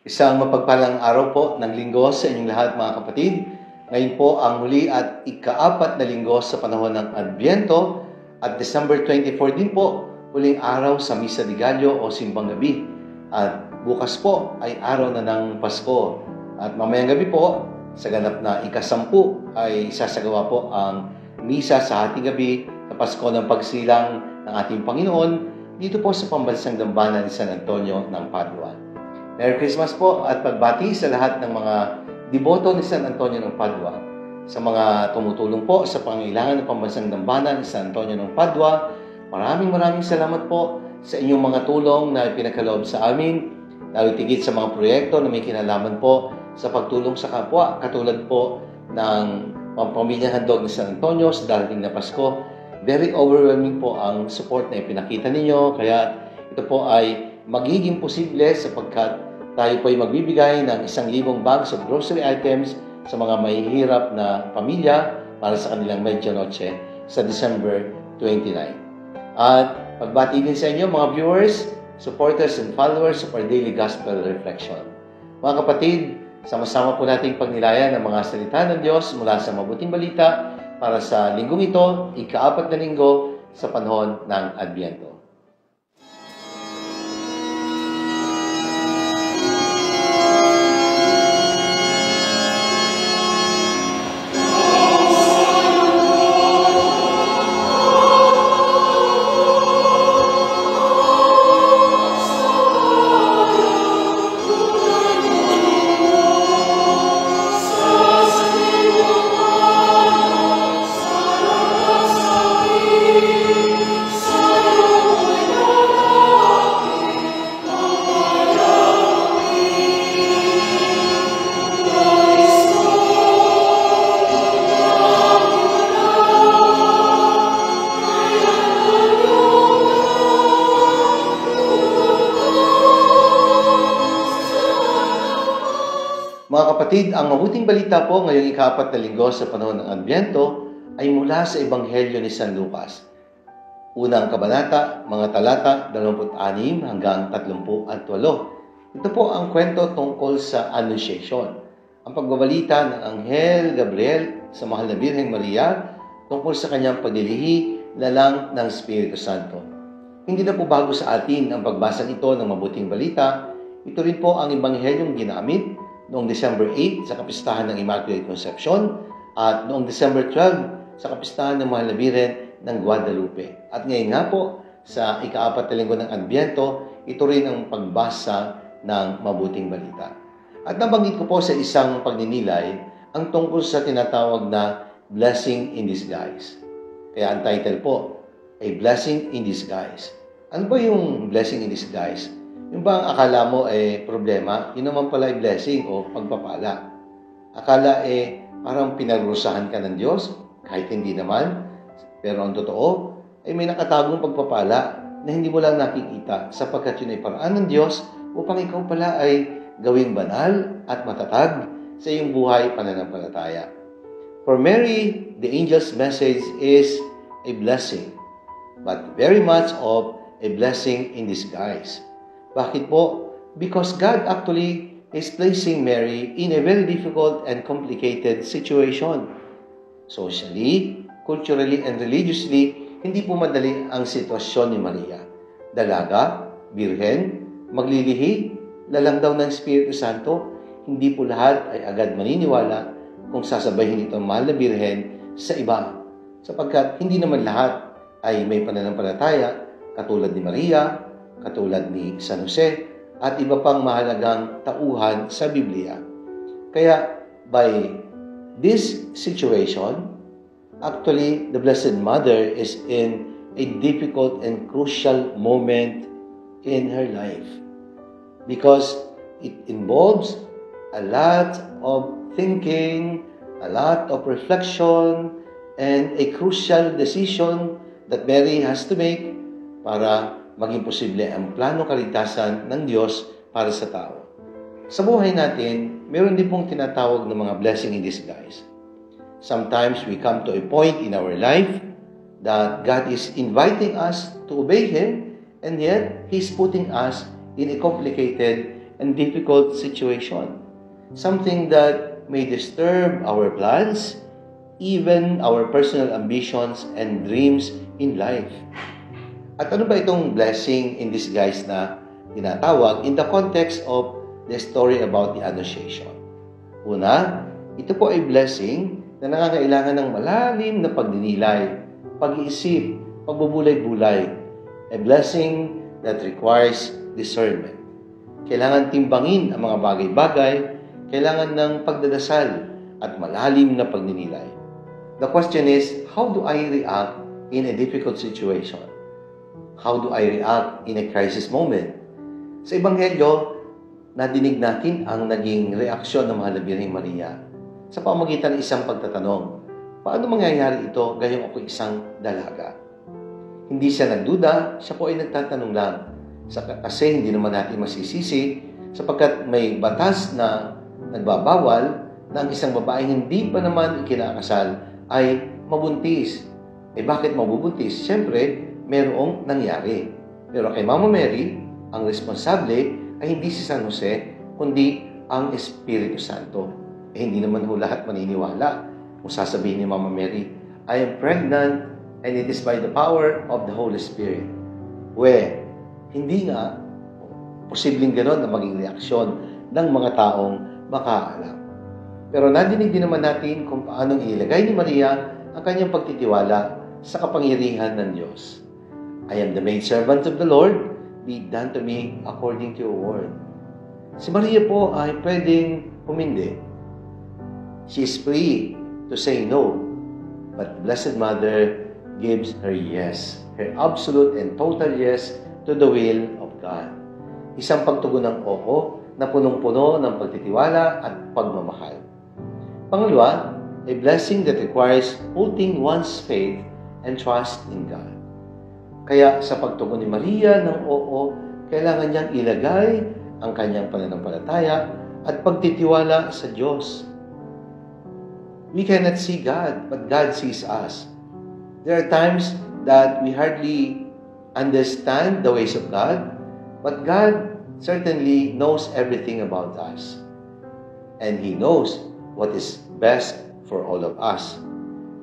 Isang mapagpalang araw po ng linggo sa inyong lahat mga kapatid. Ngayon po ang huli at ika-4 na linggo sa panahon ng Adbyento at December 24 din po, huling araw sa Misa de Gallo o Simbang Gabi. At bukas po ay araw na ng Pasko. At mamayang gabi po, sa ganap na ika-10 ay sasagawa po ang Misa sa hating gabi na Pasko ng Pagsilang ng ating Panginoon dito po sa pambansang dambana ni San Antonio ng Padua. Merry Christmas po at pagbati sa lahat ng mga deboto ni San Antonio ng Padua. Sa mga tumutulong po sa pangailangan ng pambansang dambana ni San Antonio ng Padua, maraming salamat po sa inyong mga tulong na ipinagkaloob sa amin, lalo tigit sa mga proyekto na may kinalaman po sa pagtulong sa kapwa, katulad po ng Pampamilyang Handog ni San Antonio sa darating na Pasko. Very overwhelming po ang support na ipinakita ninyo, kaya ito po ay magiging posible sapagkat tayo po ay magbibigay ng 1,000 bags of grocery items sa mga mahihirap na pamilya para sa kanilang Medianoche sa December 29. At pagbati din sa inyo mga viewers, supporters and followers of our daily gospel reflection. Mga kapatid, sama-sama po nating pagnilayan ang mga salita ng Diyos mula sa mabuting balita para sa linggong ito, ika-4 na linggo sa panahon ng Adbyento. Mga kapatid, ang mabuting balita po ngayong ika-4 na linggo sa panahon ng Adbyento ay mula sa Ebanghelyo ni San Lucas. Unang kabanata, mga talata 26 hanggang 38. Ito po ang kwento tungkol sa Annunciation, ang pagbabalita ng Anghel Gabriel sa mahal na Birheng Maria tungkol sa kanyang paglilihi na lang ng Espiritu Santo. Hindi na po bago sa atin ang pagbasa nito ng mabuting balita. Ito rin po ang Ebanghelyong ginamit noong December 8 sa kapistahan ng Immaculate Conception at noong December 12 sa kapistahan ng Mahal na Birhen ng Guadalupe. At ngayon nga po, sa ika-4 na linggo ng Adbyento, ito rin ang pagbasa ng mabuting balita. At nabanggit ko po sa isang pagninilay ang tungkol sa tinatawag na Blessing in Disguise. Kaya ang title po ay Blessing in Disguise. Ano ba yung Blessing in Disguise? Yung ba ang akala mo problema, yun naman pala ay blessing o pagpapala. Akala parang pinagrusahan ka ng Diyos, kahit hindi naman. Pero ang totoo, may nakatagong pagpapala na hindi mo lang nakikita sapagkat yun ay paraan ng Diyos upang ikaw pala ay gawing banal at matatag sa iyong buhay pananampalataya. For Mary, the angel's message is a blessing, but very much of a blessing in disguise. Bakit po? Because God actually is placing Mary in a very difficult and complicated situation. Socially, culturally, and religiously, hindi po madali ang sitwasyon ni Maria. Dalaga, birhen, maglilihi, lalang daw ng Espiritu Santo, hindi po lahat ay agad maniniwala kung sasabayin ito ang mahal na birhen sa iba. Sapagkat hindi naman lahat ay may pananampalataya katulad ni Maria, katulad ni San Jose, at iba pang mahalagang tauhan sa Biblia. Kaya, by this situation, actually, the Blessed Mother is in a difficult and crucial moment in her life. Because it involves a lot of thinking, a lot of reflection, and a crucial decision that Mary has to make para maging posible ang plano kaligtasan ng Diyos para sa tao. Sa buhay natin, meron din pong tinatawag ng mga blessing in disguise. Sometimes we come to a point in our life that God is inviting us to obey Him, and yet He's putting us in a complicated and difficult situation. Something that may disturb our plans, even our personal ambitions and dreams in life. At ano ba itong blessing in disguise na tinatawag in the context of the story about the Annunciation? Una, ito po ay blessing na nangangailangan ng malalim na pagdinilay, pag-iisip, pagbubulay-bulay. A blessing that requires discernment. Kailangan timbangin ang mga bagay-bagay, kailangan ng pagdadasal at malalim na pagdinilay. The question is, how do I react in a difficult situation? How do I react in a crisis moment? Sa Ebanghelyo, nadinig natin ang naging reaksyon ng Mahal na Birheng Maria sa pamamagitan ng isang pagtatanong. Paano mangyayari ito gayong ako'y isang dalaga? Hindi siya nagduda, siya po ay nagtatanong lang. Kasi hindi naman natin masisisi sapagkat may batas na nagbabawal na ang isang babae hindi pa naman ikinakasal ay mabuntis. Bakit mabubuntis? Siyempre, merong nangyari. Pero kay Mama Mary, ang responsable ay hindi si San Jose, kundi ang Espiritu Santo. Hindi naman ho lahat maniniwala kung sasabihin ni Mama Mary, I am pregnant and it is by the power of the Holy Spirit. Hindi nga posibleng gano'n na maging reaksyon ng mga taong makaalam. Pero nadinig din naman natin kung paano ilagay ni Maria ang kanyang pagtitiwala sa kapangyarihan ng Diyos. I am the maidservant of the Lord, be it done to me according to your word. Si Maria po ay pwedeng humindi. She is free to say no, but the Blessed Mother gives her yes, her absolute and total yes to the will of God. Isang pagtugon ng oo na punong-puno ng pagtitiwala at pagmamahal. Pangalawa, a blessing that requires putting one's faith and trust in God. Kaya sa pagtugon ni Maria ng oo, kailangan niyang ilagay ang kanyang pananampalataya at pagtitiwala sa Diyos. We cannot see God, but God sees us. There are times that we hardly understand the ways of God, but God certainly knows everything about us. And He knows what is best for all of us.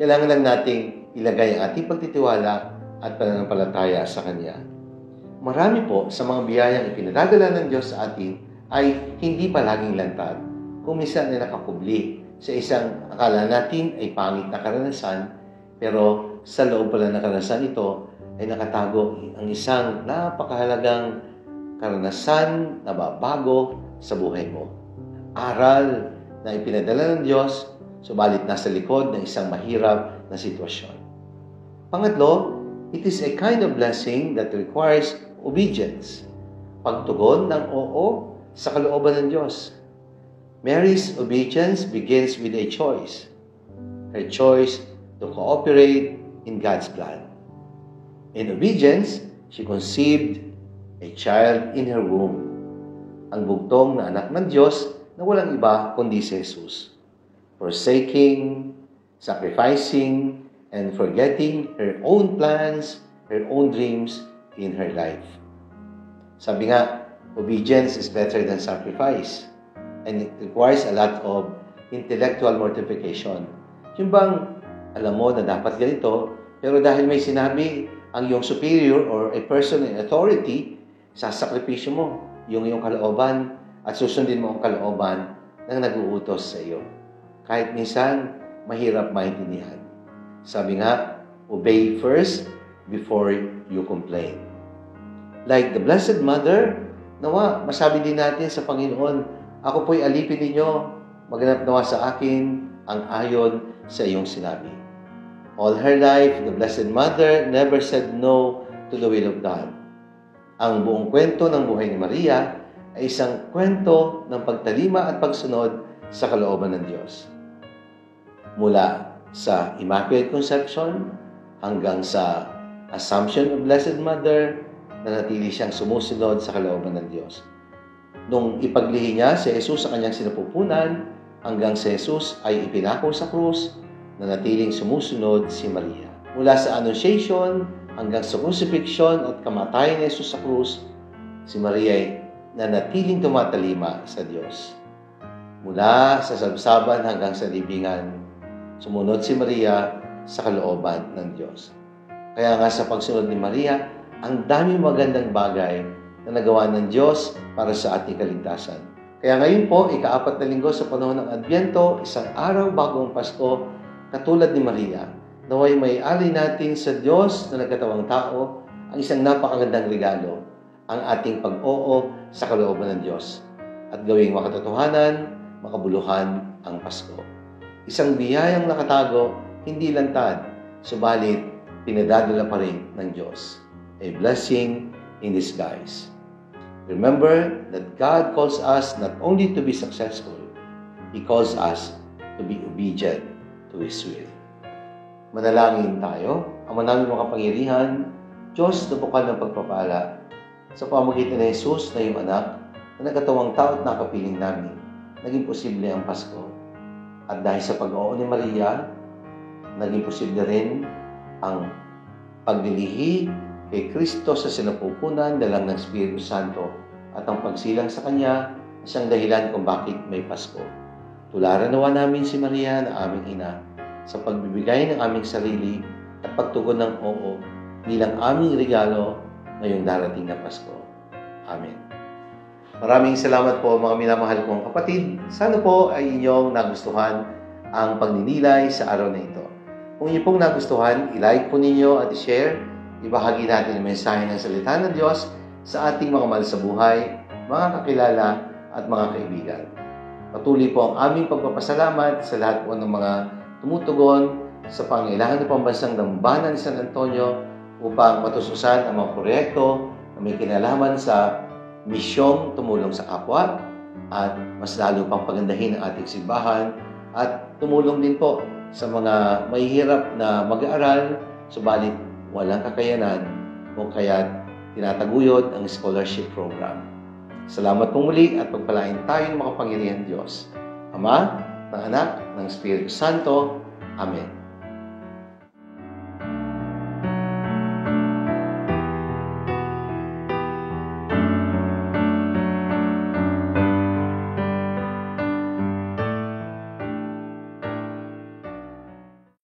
Kailangan lang nating ilagay ang ating pagtitiwala at pananampalataya sa Kanya. Marami po sa mga biyayang ipinadadala ng Diyos sa atin ay hindi palaging lantad, kung minsan ay nakakubli sa isang akala natin ay pangit na karanasan, pero sa loob pala ng karanasan ito ay nakatago ang isang napakahalagang karanasan na babago sa buhay mo. Aral na ipinadala ng Diyos, subalit nasa likod ng isang mahirap na sitwasyon. Pangatlo, it is a kind of blessing that requires obedience. Pagtugon ng oo sa kalooban ng Diyos. Mary's obedience begins with a choice. Her choice to cooperate in God's plan. In obedience, she conceived a child in her womb. Ang bugtong na anak ng Diyos na walang iba kundi si Jesus. Forsaking, sacrificing, and forgetting her own plans, her own dreams in her life. Sabi nga, obedience is better than sacrifice. And it requires a lot of intellectual mortification. Yung bang, alam mo na dapat ganito, pero dahil may sinabi ang iyong superior or a person in authority, sasakripisyo mo yung iyong kalooban at susundin mo ang kalooban ng nag-uutos sa iyo. Kahit minsan, mahirap maintindihan. Sabi nga, obey first before you complain. Like the Blessed Mother, nawa, masabi din natin sa Panginoon, ako po'y alipin ninyo, maganap nawa sa akin ang ayon sa iyong sinabi. All her life, the Blessed Mother never said no to the will of God. Ang buong kwento ng buhay ni Maria ay isang kwento ng pagtalima at pagsunod sa kalooban ng Diyos. Mula sa Immaculate Conception hanggang sa Assumption of Blessed Mother, nanatili siyang sumusunod sa kalooban ng Diyos. Nung ipaglihi niya si Jesus sa kanyang sinapupunan, hanggang si Jesus ay ipinako sa krus, nanatiling sumusunod si Maria. Mula sa Annunciation hanggang sa crucifixion at kamatayan ni Jesus sa krus, si Maria ay na natiling tumatalima sa Diyos. Mula sa sabsaban hanggang sa libingan, sumunod si Maria sa kalooban ng Diyos. Kaya nga sa pagsunod ni Maria, ang daming magandang bagay na nagawa ng Diyos para sa ating kaligtasan. Kaya ngayon po, ika-4 na linggo sa panahon ng Adbyento, isang araw bago ang Pasko, katulad ni Maria, naway may alay natin sa Diyos na nagkatawang tao ang isang napakagandang regalo, ang ating pag-oo sa kalooban ng Diyos at gawing makatotohanan, makabuluhan ang Pasko. Isang biyayang nakatago, hindi lantad, subalit pinadadala pa rin ng Diyos. A blessing in disguise. Remember that God calls us not only to be successful, He calls us to be obedient to His will. Manalangin tayo. Ama namin makapangyarihan, Diyos na bukal ng pagpapala, sa pamamagitan ni Jesus na iyong anak, na nagkatawang tao at nakapiling namin, naging posible ang Pasko. At dahil sa pag-oo ni Maria, naging posible rin ang paglilihi kay Kristo sa sinapupunan dalang ng Espiritu Santo at ang pagsilang sa Kanya isang dahilan kung bakit may Pasko. Tularan nawa namin si Maria na aming ina sa pagbibigay ng aming sarili at pagtugon ng oo bilang aming regalo ngayong darating na Pasko. Amen. Maraming salamat po mga minamahal kong kapatid. Sana po ay inyong nagustuhan ang pagninilay sa araw na ito. Kung inyo pong nagustuhan, i-like po ninyo at i-share. Ibahagi natin ang mensahe ng salita ng Diyos sa ating mga mahal sa buhay, mga kakilala at mga kaibigan. Patuloy po ang aming pagpapasalamat sa lahat po ng mga tumutugon sa pangailangan ng pambansang dambana ni San Antonio upang matustusan ang mga proyekto na may kinalaman sa misyong tumulong sa kapwa at mas lalo pang pagandahin ang ating simbahan at tumulong din po sa mga mahihirap na mag-aaral subalit walang kakayanan o kaya tinataguyod ang scholarship program. Salamat pong muli at pagpalain tayo ng makapangyarihan Diyos, Ama, ng Anak, ng Espiritu Santo. Amen.